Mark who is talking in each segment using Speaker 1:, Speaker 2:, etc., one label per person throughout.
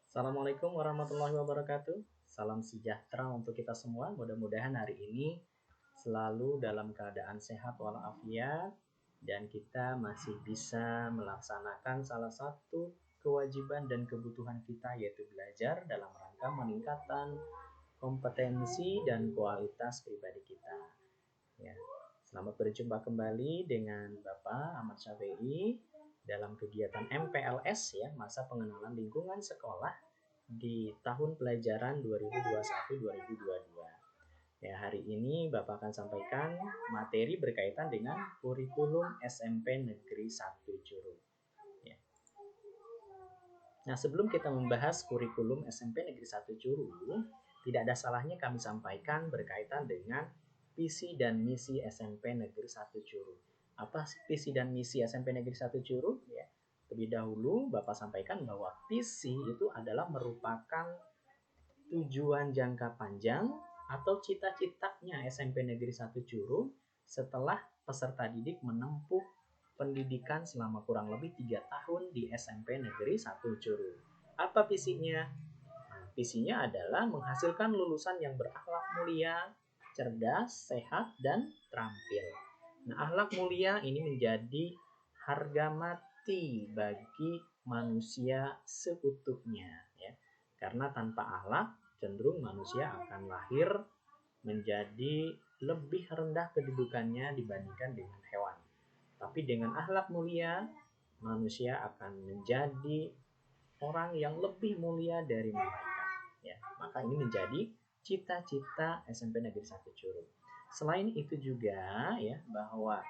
Speaker 1: Assalamualaikum warahmatullahi wabarakatuh. Salam sejahtera untuk kita semua. Mudah-mudahan hari ini selalu dalam keadaan sehat walafiat dan kita masih bisa melaksanakan salah satu kewajiban dan kebutuhan kita, yaitu belajar dalam rangka meningkatkan kompetensi dan kualitas pribadi kita. Ya. Selamat berjumpa kembali dengan Bapak Ahmad Syafi'i dalam kegiatan MPLS, ya, masa pengenalan lingkungan sekolah di tahun pelajaran 2021-2022. Ya, hari ini Bapak akan sampaikan materi berkaitan dengan kurikulum SMP Negeri 1 Curu. Ya. Nah, sebelum kita membahas kurikulum SMP Negeri 1 Curu, tidak ada salahnya kami sampaikan berkaitan dengan visi dan misi SMP Negeri 1 Curu. Apa visi dan misi SMP Negeri 1 Curu? Ya. Lebih dahulu Bapak sampaikan bahwa visi itu adalah merupakan tujuan jangka panjang atau cita-citanya SMP Negeri 1 Curu setelah peserta didik menempuh pendidikan selama kurang lebih 3 tahun di SMP Negeri 1 Curu. Apa visinya? Visinya adalah menghasilkan lulusan yang berakhlak mulia, cerdas, sehat, dan terampil. Nah, akhlak mulia ini menjadi harga mati bagi manusia seutuhnya, ya. Karena tanpa akhlak, cenderung manusia akan lahir menjadi lebih rendah kedudukannya dibandingkan dengan hewan. Tapi dengan akhlak mulia, manusia akan menjadi orang yang lebih mulia dari malaikat. Ya, maka ini menjadi cita-cita SMP Negeri 1 Curu. Selain itu juga, ya, bahwa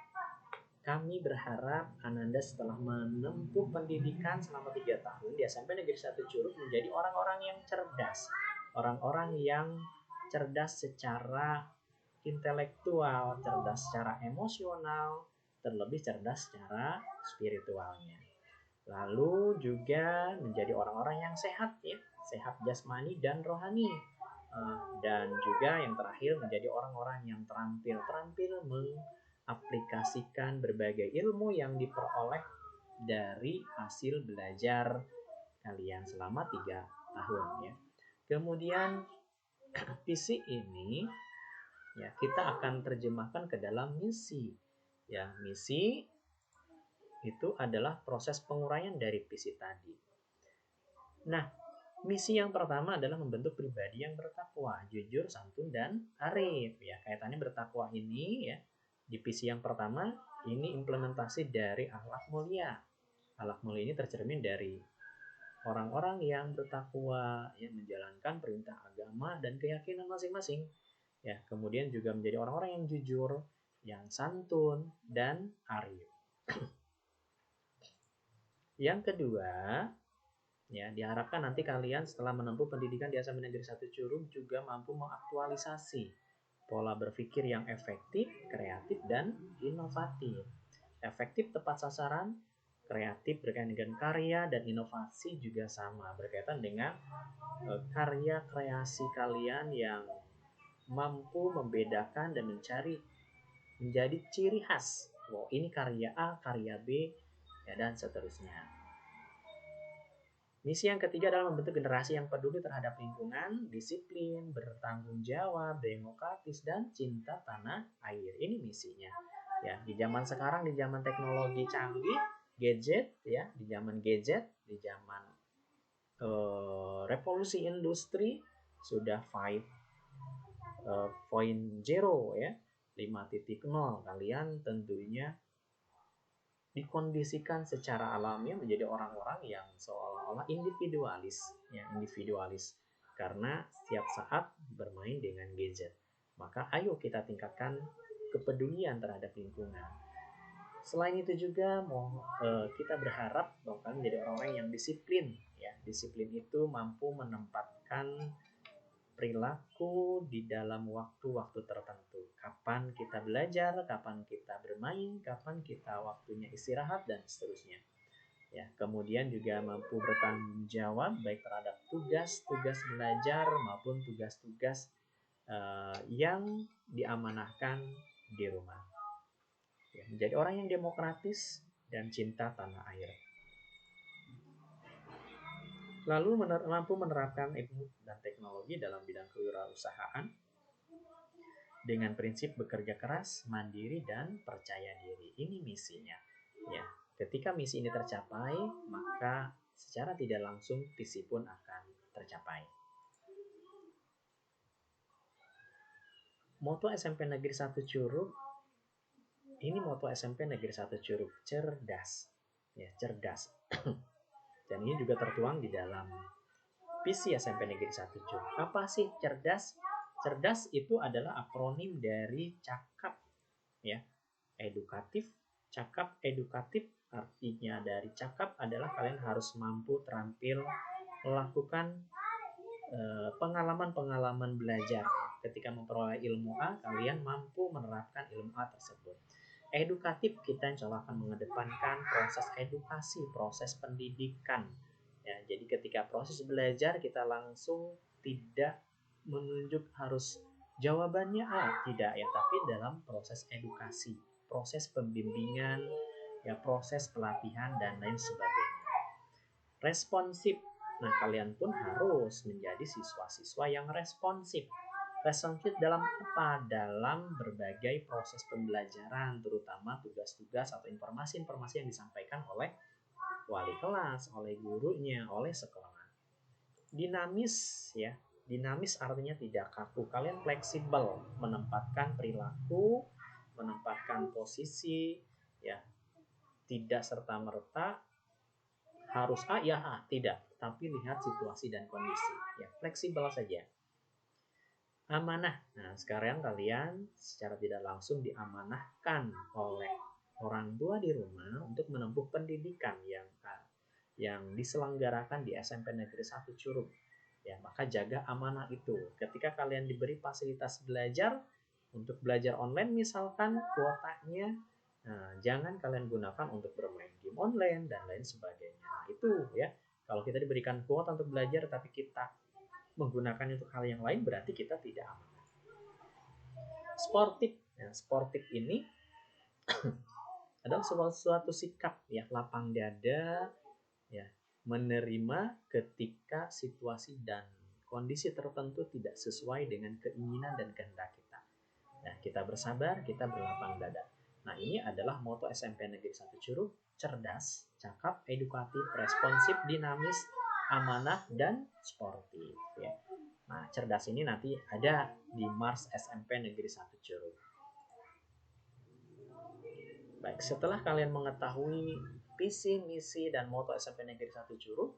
Speaker 1: kami berharap Ananda setelah menempuh pendidikan selama 3 tahun di SMP Negeri 1 Curug menjadi orang-orang yang cerdas. Orang-orang yang cerdas secara intelektual, cerdas secara emosional, terlebih cerdas secara spiritualnya. Lalu juga menjadi orang-orang yang sehat, ya, sehat jasmani dan rohani. Dan juga yang terakhir menjadi orang-orang yang terampil mengaplikasikan berbagai ilmu yang diperoleh dari hasil belajar kalian selama 3 tahun, ya. Kemudian visi ini, ya, kita akan terjemahkan ke dalam misi. Ya, misi itu adalah proses penguraian dari visi tadi. Nah, misi yang pertama adalah membentuk pribadi yang bertakwa, jujur, santun, dan arif. Ya, kaitannya bertakwa ini, ya, di visi yang pertama ini implementasi dari akhlak mulia. Akhlak mulia ini tercermin dari orang-orang yang bertakwa, yang menjalankan perintah agama dan keyakinan masing-masing. Ya, kemudian juga menjadi orang-orang yang jujur, yang santun, dan arif. Yang kedua, ya, diharapkan nanti kalian setelah menempuh pendidikan di SMP Negeri 1 Curug juga mampu mengaktualisasi pola berpikir yang efektif, kreatif, dan inovatif. Efektif tepat sasaran, kreatif berkaitan dengan karya, dan inovasi juga sama berkaitan dengan karya kreasi kalian yang mampu membedakan dan menjadi ciri khas. Wow, ini karya A, karya B, ya, dan seterusnya. Misi yang ketiga adalah membentuk generasi yang peduli terhadap lingkungan, disiplin, bertanggung jawab, demokratis, dan cinta tanah air. Ini misinya. Ya, di zaman sekarang, di zaman teknologi canggih, gadget, ya, di zaman gadget, di zaman revolusi industri sudah 5.0, ya, 5.0. Kalian tentunya dikondisikan secara alami menjadi orang-orang yang seolah-olah individualis, ya, individualis karena setiap saat bermain dengan gadget. Maka ayo kita tingkatkan kepedulian terhadap lingkungan. Selain itu juga kita berharap bahwa kalian menjadi orang-orang yang disiplin, ya. Disiplin itu mampu menempatkan perilaku di dalam waktu-waktu tertentu. Kapan kita belajar, kapan kita bermain, kapan kita waktunya istirahat, dan seterusnya. Ya, kemudian juga mampu bertanggung jawab baik terhadap tugas-tugas belajar maupun tugas-tugas yang diamanahkan di rumah. Ya, menjadi orang yang demokratis dan cinta tanah air. Lalu mampu menerapkan ilmu dan teknologi dalam bidang kewirausahaan dengan prinsip bekerja keras, mandiri, dan percaya diri. Ini misinya. Ya, ketika misi ini tercapai, maka secara tidak langsung visi pun akan tercapai. Moto SMP Negeri 1 Curug, ini moto SMP Negeri 1 Curug, cerdas. Ya, cerdas. Dan ini juga tertuang di dalam visi SMP Negeri 1 Curug. Apa sih cerdas? Cerdas itu adalah akronim dari cakap, ya, edukatif. Cakap edukatif artinya dari cakap adalah kalian harus mampu terampil melakukan pengalaman-pengalaman belajar. Ketika memperoleh ilmu A, kalian mampu menerapkan ilmu A tersebut. Edukatif, kita insya Allah akan mengedepankan proses edukasi, proses pendidikan. Ya, jadi ketika proses belajar kita langsung tidak menunjuk harus jawabannya A, tidak ya, tapi dalam proses edukasi, proses pembimbingan, ya, proses pelatihan dan lain sebagainya. Responsif. Nah, kalian pun harus menjadi siswa-siswa yang responsif. Responsif dalam apa? Dalam berbagai proses pembelajaran, terutama tugas-tugas atau informasi-informasi yang disampaikan oleh wali kelas, oleh gurunya, oleh sekolah. Dinamis, ya. Dinamis artinya tidak kaku. Kalian fleksibel menempatkan perilaku, menempatkan posisi, ya. Tidak serta-merta harus A ya A, tidak. Tapi lihat situasi dan kondisi. Ya, fleksibel saja. Amanah. Nah, sekarang kalian secara tidak langsung diamanahkan oleh orang tua di rumah untuk menempuh pendidikan yang diselenggarakan di SMP Negeri 1 Curug. Ya, maka jaga amanah itu. Ketika kalian diberi fasilitas belajar untuk belajar online misalkan kuotanya, nah, jangan kalian gunakan untuk bermain game online dan lain sebagainya. Nah, itu ya. Kalau kita diberikan kuota untuk belajar tapi kita menggunakan untuk hal yang lain, berarti kita tidak amanah. Sportif. Ya, sportif ini adalah suatu sikap, ya, lapang dada, ya, menerima ketika situasi dan kondisi tertentu tidak sesuai dengan keinginan dan kehendak kita. Nah, kita bersabar, kita berlapang dada. Nah, ini adalah moto SMP Negeri 1 Curug, cerdas, cakap, edukatif, responsif, dinamis, amanah, dan sportif. Ya. Nah, cerdas ini nanti ada di Mars SMP Negeri 1 Curug. Baik, setelah kalian mengetahui visi, misi, dan moto SMP Negeri 1 Curug,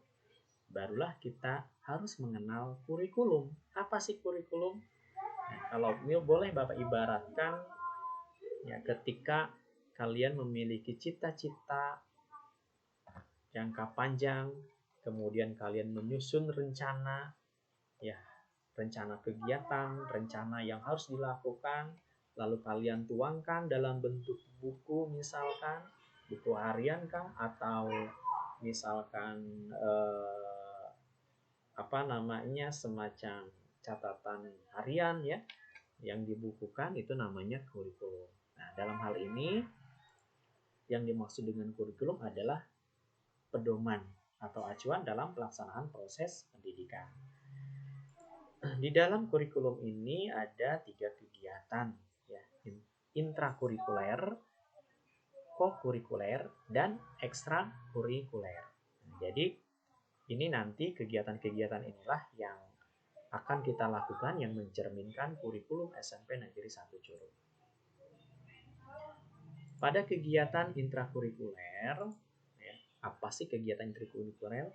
Speaker 1: barulah kita harus mengenal kurikulum. Apa sih kurikulum? Nah, kalau boleh Bapak ibaratkan, ya, ketika kalian memiliki cita-cita jangka panjang, kemudian kalian menyusun rencana, ya, rencana kegiatan, rencana yang harus dilakukan, lalu kalian tuangkan dalam bentuk buku, misalkan buku harian kah, atau misalkan semacam catatan harian, ya, yang dibukukan, itu namanya kurikulum. Nah, dalam hal ini yang dimaksud dengan kurikulum adalah pedoman atau acuan dalam pelaksanaan proses pendidikan. Di dalam kurikulum ini ada 3 kegiatan, ya, intrakurikuler, kokurikuler, dan ekstrakurikuler. Jadi ini nanti kegiatan-kegiatan inilah yang akan kita lakukan yang mencerminkan kurikulum SMP Negeri 1 Curug. Pada kegiatan intrakurikuler, ya, apa sih kegiatan intrakurikuler?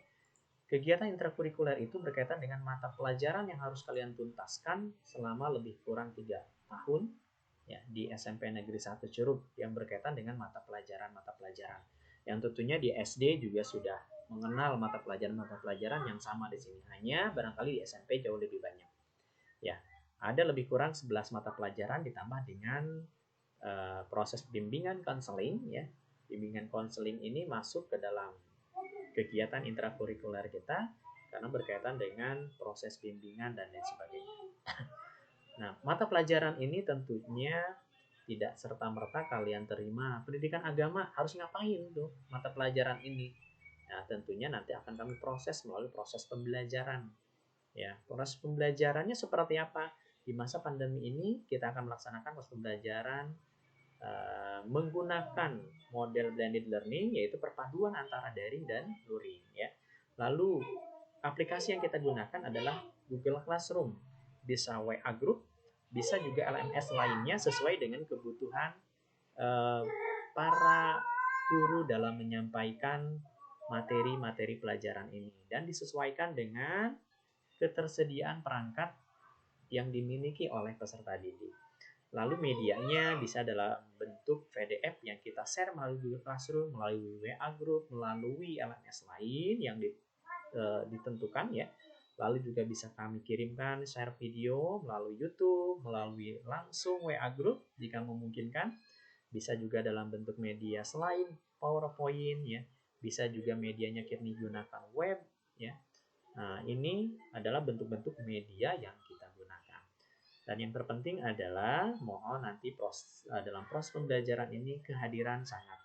Speaker 1: Kegiatan intrakurikuler itu berkaitan dengan mata pelajaran yang harus kalian tuntaskan selama lebih kurang 3 tahun, ya, di SMP Negeri 1 Curug yang berkaitan dengan mata pelajaran. Yang tentunya di SD juga sudah mengenal mata pelajaran yang sama di sini. Hanya barangkali di SMP jauh lebih banyak. Ya, ada lebih kurang 11 mata pelajaran ditambah dengan proses bimbingan konseling, ya. Bimbingan konseling ini masuk ke dalam kegiatan intrakurikuler kita karena berkaitan dengan proses bimbingan dan lain sebagainya. Nah, mata pelajaran ini tentunya tidak serta-merta kalian terima pendidikan agama harus ngapain tuh mata pelajaran ini. Nah, tentunya nanti akan kami proses melalui proses pembelajaran. Ya, proses pembelajarannya seperti apa? Di masa pandemi ini kita akan melaksanakan proses pembelajaran menggunakan model blended learning, yaitu perpaduan antara daring dan luring. Ya. Lalu aplikasi yang kita gunakan adalah Google Classroom, bisa WA Group, bisa juga LMS lainnya sesuai dengan kebutuhan para guru dalam menyampaikan materi-materi pelajaran ini, dan disesuaikan dengan ketersediaan perangkat yang dimiliki oleh peserta didik. Lalu medianya bisa dalam bentuk PDF yang kita share melalui Google Classroom, melalui WA Group, melalui LMS lain yang ditentukan ya. Lalu juga bisa kami kirimkan share video melalui YouTube, melalui langsung WA Group jika memungkinkan. Bisa juga dalam bentuk media selain PowerPoint ya. Bisa juga medianya kami gunakan web ya. Nah, ini adalah bentuk-bentuk media yang kita gunakan. Dan yang terpenting adalah mohon nanti dalam proses pembelajaran ini kehadiran sangat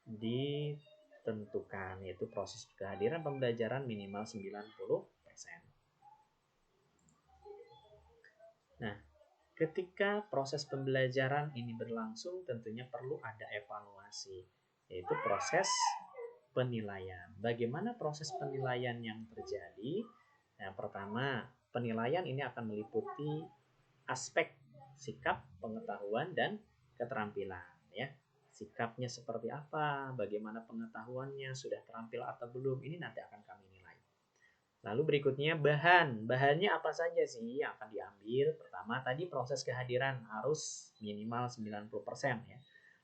Speaker 1: ditentukan, yaitu proses kehadiran pembelajaran minimal 90%. Nah, ketika proses pembelajaran ini berlangsung tentunya perlu ada evaluasi, yaitu proses penilaian. Bagaimana proses penilaian yang terjadi? Yang pertama, penilaian ini akan meliputi aspek sikap, pengetahuan, dan keterampilan. Ya, sikapnya seperti apa, bagaimana pengetahuannya, sudah terampil atau belum, ini nanti akan kami nilai. Lalu berikutnya bahannya apa saja sih yang akan diambil? Pertama tadi proses kehadiran harus minimal 90% ya.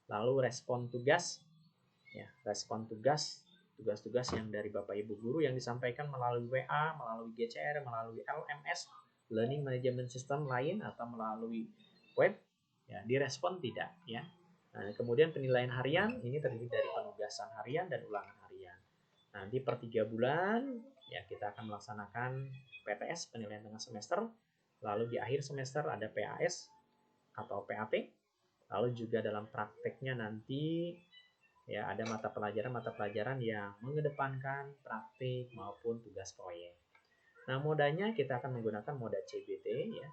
Speaker 1: Lalu respon tugas, ya respon tugas-tugas yang dari Bapak Ibu Guru yang disampaikan melalui WA, melalui GCR, melalui LMS, Learning Management System lain, atau melalui web, ya direspon tidak ya. Nah, kemudian penilaian harian ini terdiri dari penugasan harian dan ulangan harian. Nanti per 3 bulan ya kita akan melaksanakan PTS, penilaian tengah semester. Lalu di akhir semester ada PAS atau PAT. Lalu juga dalam prakteknya nanti ya ada mata pelajaran yang mengedepankan praktik maupun tugas proyek. Nah, modanya kita akan menggunakan moda CBT ya.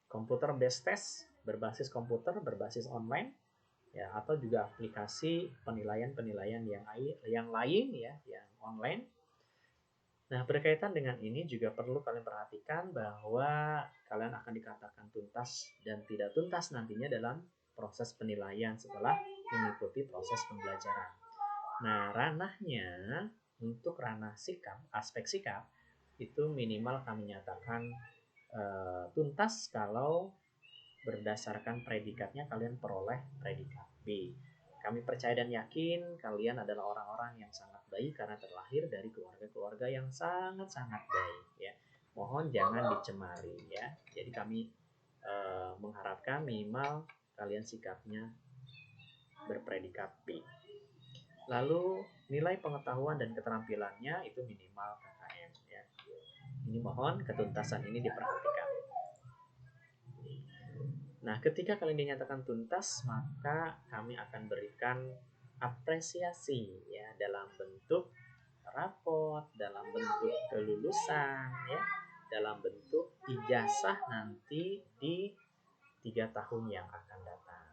Speaker 1: Computer based test berbasis komputer, berbasis online ya, atau juga aplikasi penilaian yang lain ya, yang online. Nah, berkaitan dengan ini juga perlu kalian perhatikan bahwa kalian akan dikatakan tuntas dan tidak tuntas nantinya dalam proses penilaian setelah mengikuti proses pembelajaran. Nah, ranahnya untuk ranah sikap, aspek sikap itu minimal kami nyatakan tuntas kalau berdasarkan predikatnya kalian peroleh predikat B. Kami percaya dan yakin kalian adalah orang-orang yang sangat baik karena terlahir dari keluarga-keluarga yang sangat-sangat baik ya. Mohon jangan dicemari ya. Jadi kami mengharapkan minimal kalian sikapnya berpredikat B. Lalu nilai pengetahuan dan keterampilannya itu minimal KKM ya. Ini mohon ketuntasan ini diperhatikan. Nah, ketika kalian dinyatakan tuntas, maka kami akan berikan apresiasi ya dalam bentuk rapot, dalam bentuk kelulusan ya, dalam bentuk ijazah nanti di 3 tahun yang akan datang.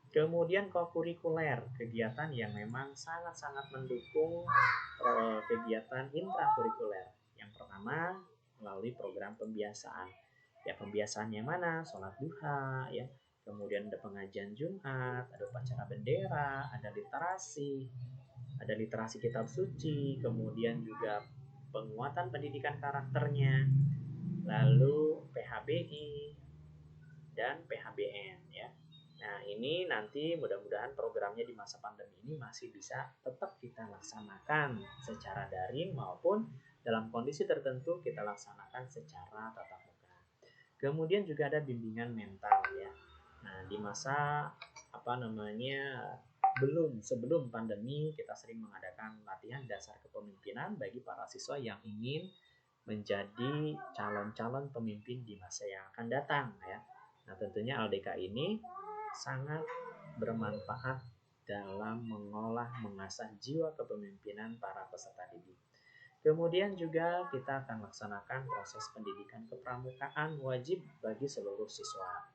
Speaker 1: Kemudian kokurikuler, kegiatan yang memang sangat-sangat mendukung kegiatan intrakurikuler. Yang pertama, melalui program pembiasaan. Ya, pembiasaan yang mana? Sholat duha, ya. Kemudian ada pengajian Jumat, ada upacara bendera, ada literasi kitab suci, kemudian juga penguatan pendidikan karakternya, lalu PHBI dan PHBN ya. Nah, ini nanti mudah-mudahan programnya di masa pandemi ini masih bisa tetap kita laksanakan secara daring maupun dalam kondisi tertentu kita laksanakan secara tatap muka. Kemudian juga ada bimbingan mental ya. Nah, di masa sebelum pandemi kita sering mengadakan latihan dasar kepemimpinan bagi para siswa yang ingin menjadi calon-calon pemimpin di masa yang akan datang ya. Nah, tentunya LDK ini sangat bermanfaat dalam mengasah jiwa kepemimpinan para peserta didik. Kemudian juga kita akan laksanakan proses pendidikan kepramukaan wajib bagi seluruh siswa.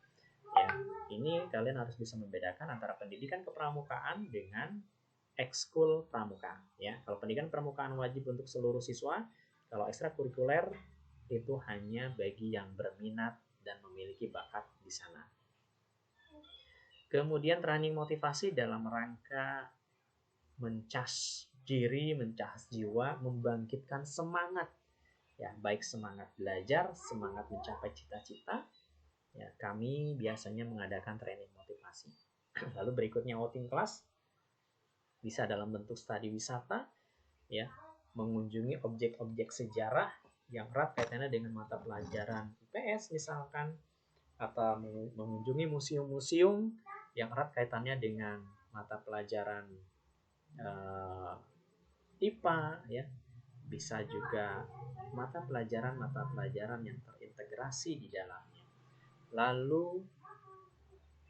Speaker 1: Ya, ini kalian harus bisa membedakan antara pendidikan kepramukaan dengan ekskul pramuka. Ya, kalau pendidikan pramukaan wajib untuk seluruh siswa, kalau ekstrakurikuler itu hanya bagi yang berminat dan memiliki bakat di sana. Kemudian training motivasi dalam rangka mencas diri, mencas jiwa, membangkitkan semangat. Ya, baik semangat belajar, semangat mencapai cita-cita. Ya, kami biasanya mengadakan training motivasi. Lalu berikutnya outing class, bisa dalam bentuk studi wisata, ya, mengunjungi objek-objek sejarah yang erat kaitannya dengan mata pelajaran IPS misalkan, atau mengunjungi museum-museum yang erat kaitannya dengan mata pelajaran IPA, ya. Bisa juga mata pelajaran yang terintegrasi di dalamnya. Lalu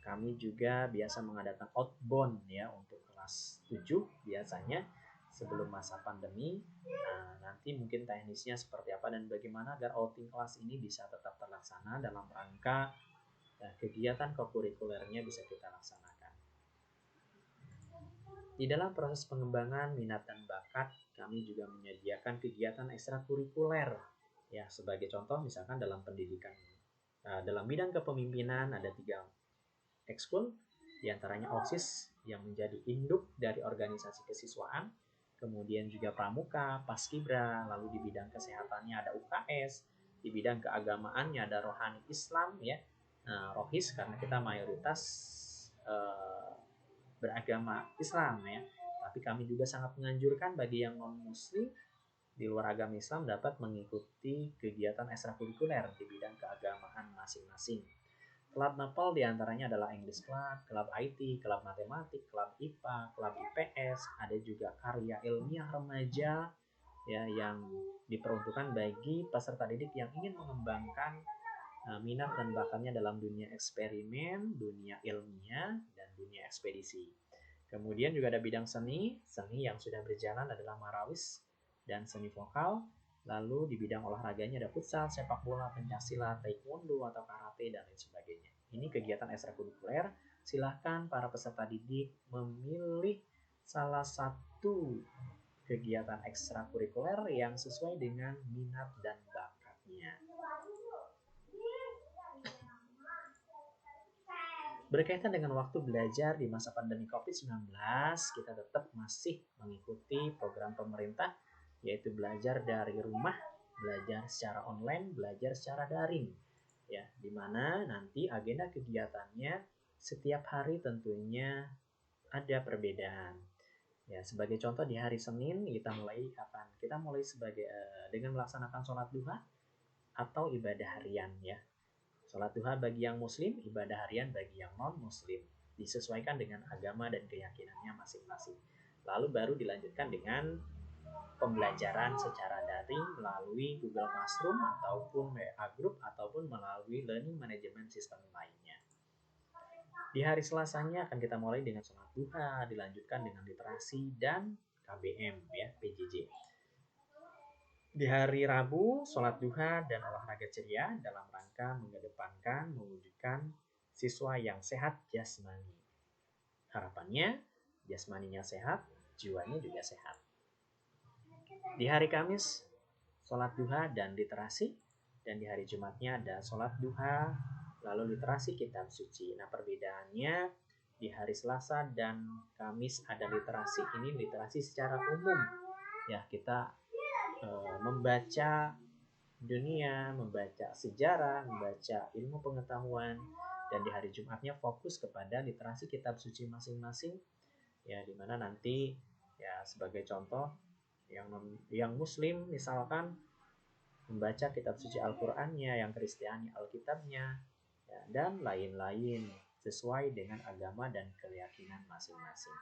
Speaker 1: kami juga biasa mengadakan outbound, ya, untuk kelas 7 biasanya sebelum masa pandemi. Nah, nanti mungkin teknisnya seperti apa dan bagaimana agar outing kelas ini bisa tetap terlaksana dalam rangka kegiatan kokurikulernya bisa kita laksanakan. Di dalam proses pengembangan minat dan bakat, kami juga menyediakan kegiatan ekstrakurikuler. Ya, sebagai contoh misalkan dalam pendidikan, dalam bidang kepemimpinan ada 3 ekskul, diantaranya OSIS yang menjadi induk dari organisasi kesiswaan, kemudian juga pramuka, paskibra, lalu di bidang kesehatannya ada UKS, di bidang keagamaannya ada rohani Islam, ya, rohis karena kita mayoritas beragama Islam, ya. Tapi kami juga sangat menganjurkan bagi yang non-muslim di luar agama Islam dapat mengikuti kegiatan ekstrakurikuler di bidang keagamaan masing-masing. Klub Nepal diantaranya adalah English Club, klub IT, klub matematik, klub IPA, klub IPS, ada juga karya ilmiah remaja, ya, yang diperuntukkan bagi peserta didik yang ingin mengembangkan minat dan bakatnya dalam dunia eksperimen, dunia ilmiah, dan dunia ekspedisi. Kemudian juga ada bidang seni yang sudah berjalan adalah marawis dan seni vokal. Lalu di bidang olahraganya ada futsal, sepak bola, pencaksilat, taekwondo atau karate dan lain sebagainya. Ini kegiatan ekstrakurikuler. Silahkan para peserta didik memilih salah satu kegiatan ekstrakurikuler yang sesuai dengan minat dan bakatnya. Berkaitan dengan waktu belajar di masa pandemi COVID-19, kita tetap masih mengikuti program pemerintah, yaitu belajar dari rumah, belajar secara online, belajar secara daring. Ya, di mana nanti agenda kegiatannya setiap hari tentunya ada perbedaan. Ya, sebagai contoh di hari Senin kita mulai dengan melaksanakan sholat duha atau ibadah harian, ya. Sholat duha bagi yang muslim, ibadah harian bagi yang non-muslim. Disesuaikan dengan agama dan keyakinannya masing-masing. Lalu baru dilanjutkan dengan pembelajaran secara daring melalui Google Classroom ataupun WA Group ataupun melalui learning management system lainnya. Di hari Selasanya akan kita mulai dengan sholat duha, dilanjutkan dengan literasi dan KBM, ya, PJJ. Di hari Rabu, sholat duha dan olahraga ceria dalam rangka mewujudkan siswa yang sehat jasmani. Harapannya, jasmaninya sehat, jiwanya juga sehat. Di hari Kamis, sholat duha dan literasi. Dan di hari Jumatnya ada sholat duha, lalu literasi kitab suci. Nah, perbedaannya di hari Selasa dan Kamis ada literasi. Ini literasi secara umum. Ya, kita membaca dunia, membaca sejarah, membaca ilmu pengetahuan, dan di hari Jumatnya fokus kepada literasi kitab suci masing-masing, ya, dimana nanti, ya, sebagai contoh yang muslim misalkan membaca kitab suci Al-Qur'annya, yang Kristiani Alkitabnya, ya, dan lain-lain sesuai dengan agama dan keyakinan masing-masing.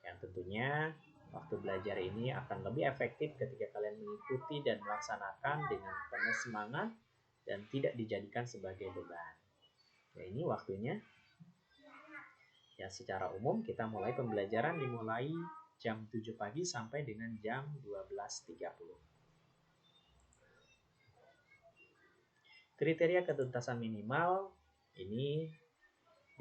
Speaker 1: Yang tentunya waktu belajar ini akan lebih efektif ketika kalian mengikuti dan melaksanakan dengan penuh semangat dan tidak dijadikan sebagai beban. Ya, ini waktunya. Ya, secara umum kita mulai pembelajaran dimulai jam 7 pagi sampai dengan jam 12.30. Kriteria ketuntasan minimal ini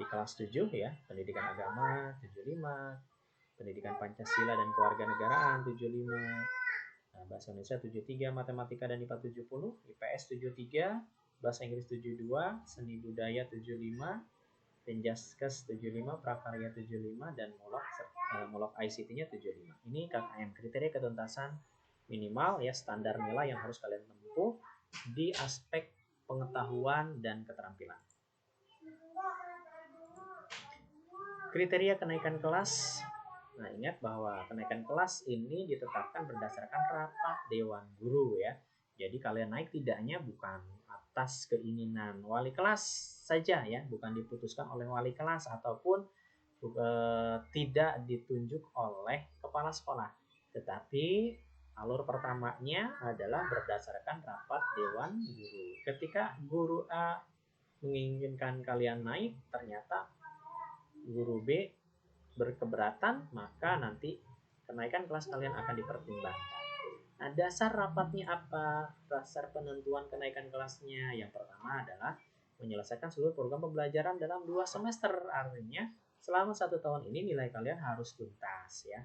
Speaker 1: di kelas 7 ya, pendidikan agama 75, pendidikan Pancasila dan kewarganegaraan 75, bahasa Indonesia 73, matematika dan IPA 70, IPS 73, bahasa Inggris 72, seni budaya 75, Penjaskes 75, Prakarya 75, dan Molok ICT-nya 75. Ini KKM, kriteria ketuntasan minimal ya, standar nilai yang harus kalian tempuh di aspek pengetahuan dan keterampilan. Kriteria kenaikan kelas. Nah, ingat bahwa kenaikan kelas ini ditetapkan berdasarkan rapat Dewan Guru ya. Jadi kalian naik tidaknya bukan atas keinginan wali kelas saja ya, bukan diputuskan oleh wali kelas ataupun tidak ditunjuk oleh kepala sekolah. Tetapi alur pertamanya adalah berdasarkan rapat Dewan Guru. Ketika guru A menginginkan kalian naik, ternyata guru B berkeberatan, maka nanti kenaikan kelas kalian akan dipertimbangkan. Nah, dasar rapatnya apa? Dasar penentuan kenaikan kelasnya yang pertama adalah menyelesaikan seluruh program pembelajaran dalam 2 semester. Artinya selama 1 tahun ini nilai kalian harus tuntas ya.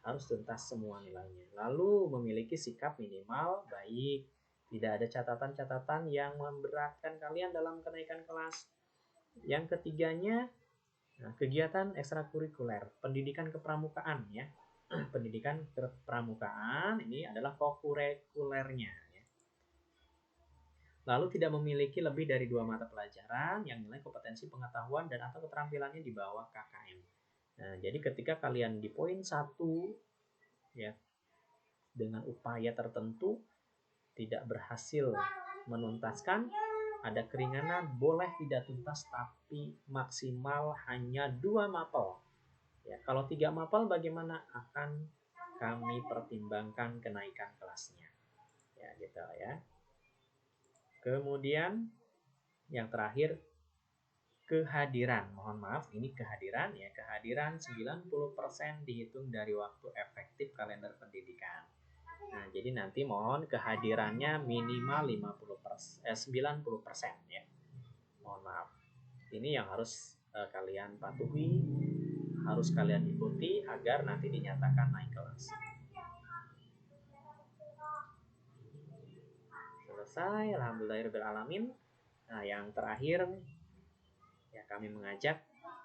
Speaker 1: Harus tuntas semua nilainya. Lalu memiliki sikap minimal baik. Tidak ada catatan-catatan yang memberatkan kalian dalam kenaikan kelas. Yang ketiganya, kegiatan ekstrakurikuler, pendidikan kepramukaan ya. Pendidikan kepramukaan ini adalah kokurikulernya ya. Lalu tidak memiliki lebih dari 2 mata pelajaran yang nilai kompetensi pengetahuan dan atau keterampilannya di bawah KKM. Nah, jadi ketika kalian di poin 1 ya, dengan upaya tertentu tidak berhasil menuntaskan, ada keringanan, boleh tidak tuntas tapi maksimal hanya 2 mapel. Ya, kalau 3 mapel bagaimana? Akan kami pertimbangkan kenaikan kelasnya. Ya, gitu ya. Kemudian yang terakhir, kehadiran. Mohon maaf, ini kehadiran ya. Kehadiran 90% dihitung dari waktu efektif kalender pendidikan. Nah, jadi nanti mohon kehadirannya minimal 90% ya. Mohon maaf. Ini yang harus kalian patuhi, harus kalian ikuti agar nanti dinyatakan naik kelas. Selesai, alhamdulillahirobbilalamin. Nah, yang terakhir ya, kami mengajak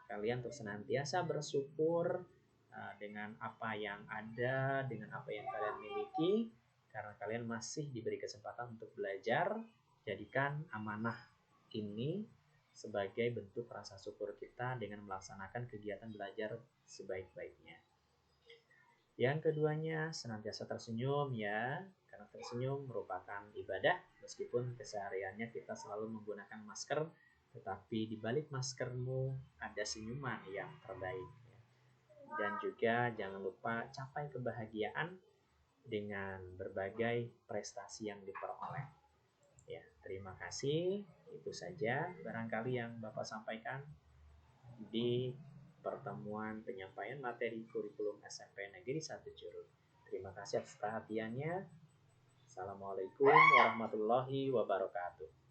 Speaker 1: kalian untuk senantiasa bersyukur dengan apa yang ada, dengan apa yang kalian miliki, karena kalian masih diberi kesempatan untuk belajar. Jadikan amanah ini sebagai bentuk rasa syukur kita dengan melaksanakan kegiatan belajar sebaik-baiknya. Yang keduanya, senantiasa tersenyum ya, karena tersenyum merupakan ibadah. Meskipun kesehariannya kita selalu menggunakan masker, tetapi di balik maskermu ada senyuman yang terbaik. Dan juga jangan lupa capai kebahagiaan dengan berbagai prestasi yang diperoleh. Ya, terima kasih. Itu saja barangkali yang Bapak sampaikan di pertemuan penyampaian materi kurikulum SMP Negeri 1 Curug. Terima kasih atas perhatiannya. Assalamualaikum warahmatullahi wabarakatuh.